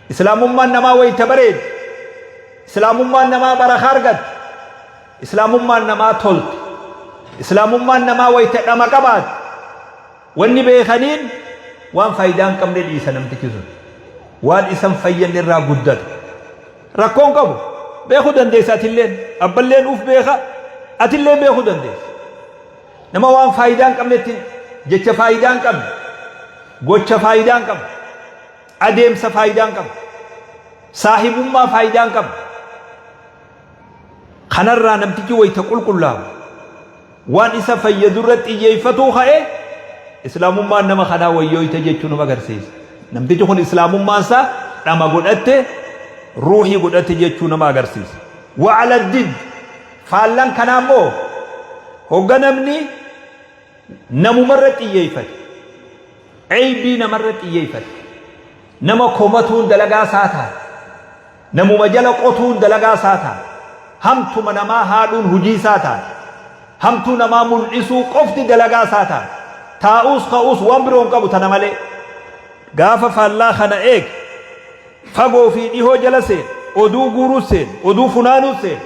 islaamummaan namaa wayita bareed islaamummaan namaa barakaa argat islaamummaan namaa tolte islaamummaan namaa wayita dhama qabaat wanni beekaniin waan faayidaan qabne dhiisa namtichi sun waan isan fayyanne irraa guddatu rakkoon qabu beekuu dandeessa atilleen abballeen uf beeka atilleen beekuu dandeessa nama waan faayidaan qabnetti jecha faayidaan qabne gocha faayidaan qabne adeemsa faayidaan qabne saahibummaa faayidaan qabne kanarraa namtichi wayita qulqullaa'u waan isa fayyadu irratti xiyyeeffatuu ka'e islaamummaan nama kanaa wayyooyte jechuu nama agarsiisa namtichi kun islaamummaan isaa dhama godhatte ruuhii godhatte jechuu nama agarsiisa wa'ala did faallan kanaa immoo hogganamni namumarra xiyyeeffate aybii namarra xiyyeeffate nama komatuun dalagaa isaa ta'a namuma jala qotuun dalagaa isaa ta'a hamtuma namaa haadhuun hujii isaa ta'a hamtuu namaa mul'isuu qofti dalagaa isaa ta'a taa'uus ka'uus waan biroon qabu tana malee gaafa faallaa kana eeg fagoo fi dhihoo jala seen oduu guuruu seen oduu funaanuu seen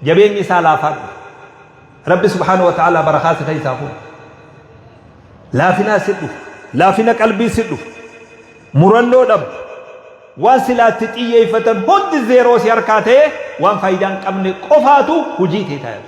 jabeenyi isaa laafaa rabbi subhaanahu wa ta'ala barakaa si ta'isaa kun laafinaa si dhufu laafina qalbii si dhufu murannoo dhabdu waan silaatti xiyyeeffatan hundi zeeroo si harkaa ta'e waan faayidaan qabne qofaatu hujii ta'e ta'a